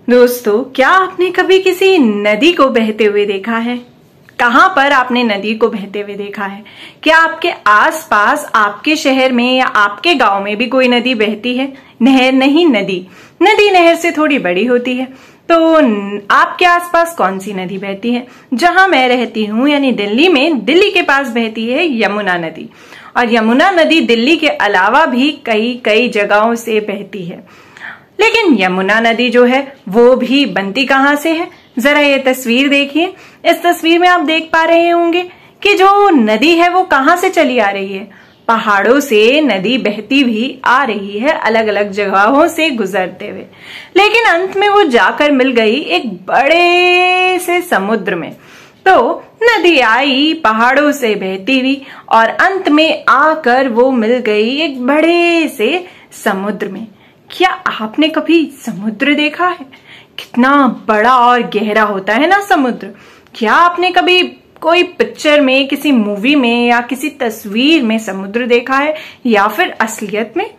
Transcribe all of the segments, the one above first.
दोस्तों, क्या आपने कभी किसी नदी को बहते हुए देखा है? कहाँ पर आपने नदी को बहते हुए देखा है? क्या आपके आसपास, आपके शहर में या आपके गांव में भी कोई नदी बहती है? नहर नहीं, नदी। नदी नहर से थोड़ी बड़ी होती है। तो आपके आसपास कौन सी नदी बहती है? जहां मैं रहती हूँ यानी दिल्ली में, दिल्ली के पास बहती है यमुना नदी। और यमुना नदी दिल्ली के अलावा भी कई जगहों से बहती है। लेकिन यमुना नदी जो है वो भी बनती कहाँ से है? जरा ये तस्वीर देखिए। इस तस्वीर में आप देख पा रहे होंगे कि जो नदी है वो कहाँ से चली आ रही है। पहाड़ों से नदी बहती भी आ रही है, अलग अलग जगहों से गुजरते हुए। लेकिन अंत में वो जाकर मिल गई एक बड़े से समुद्र में। तो नदी आई पहाड़ों से बहती हुई और अंत में आकर वो मिल गई एक बड़े से समुद्र में। क्या आपने कभी समुद्र देखा है? कितना बड़ा और गहरा होता है ना समुद्र। क्या आपने कभी कोई पिक्चर में, किसी मूवी में या किसी तस्वीर में समुद्र देखा है या फिर असलियत में?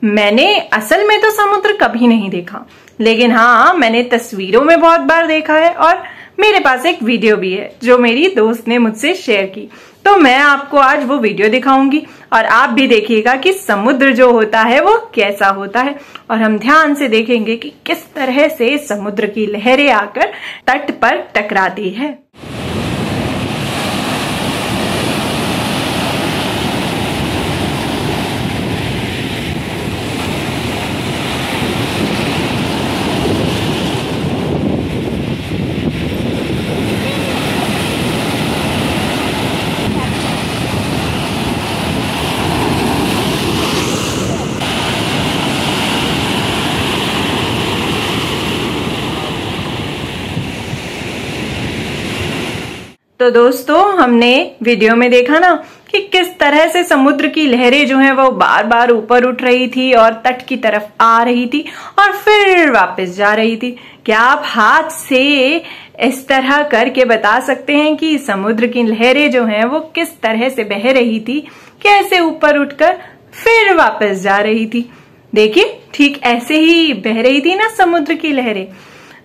मैंने असल में तो समुद्र कभी नहीं देखा, लेकिन हाँ, मैंने तस्वीरों में बहुत बार देखा है और मेरे पास एक वीडियो भी है जो मेरी दोस्त ने मुझसे शेयर की। तो मैं आपको आज वो वीडियो दिखाऊंगी और आप भी देखिएगा कि समुद्र जो होता है वो कैसा होता है। और हम ध्यान से देखेंगे कि किस तरह से समुद्र की लहरें आकर तट पर टकराती है। तो दोस्तों, हमने वीडियो में देखा ना कि किस तरह से समुद्र की लहरें जो हैं वो बार बार ऊपर उठ रही थी और तट की तरफ आ रही थी और फिर वापस जा रही थी। क्या आप हाथ से इस तरह करके बता सकते हैं कि समुद्र की लहरें जो हैं वो किस तरह से बह रही थी, कैसे ऊपर उठकर फिर वापस जा रही थी? देखिए, ठीक ऐसे ही बह रही थी ना समुद्र की लहरें।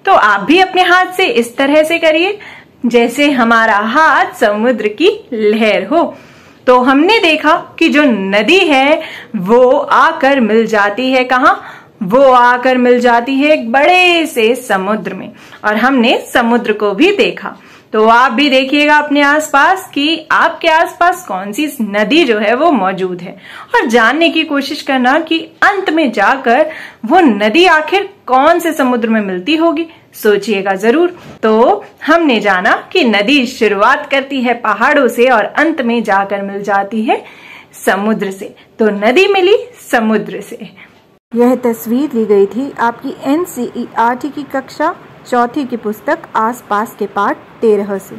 तो आप भी अपने हाथ से इस तरह से करिए जैसे हमारा हाथ समुद्र की लहर हो। तो हमने देखा कि जो नदी है वो आकर मिल जाती है कहाँ? वो आकर मिल जाती है एक बड़े से समुद्र में। और हमने समुद्र को भी देखा। तो आप भी देखिएगा अपने आसपास कि आपके आसपास कौन सी नदी जो है वो मौजूद है और जानने की कोशिश करना कि अंत में जाकर वो नदी आखिर कौन से समुद्र में मिलती होगी। सोचिएगा जरूर। तो हमने जाना कि नदी शुरुआत करती है पहाड़ों से और अंत में जाकर मिल जाती है समुद्र से। तो नदी मिली समुद्र से। यह तस्वीर ली गई थी आपकी NCERT की कक्षा 4 की पुस्तक आसपास के पाठ 13 से।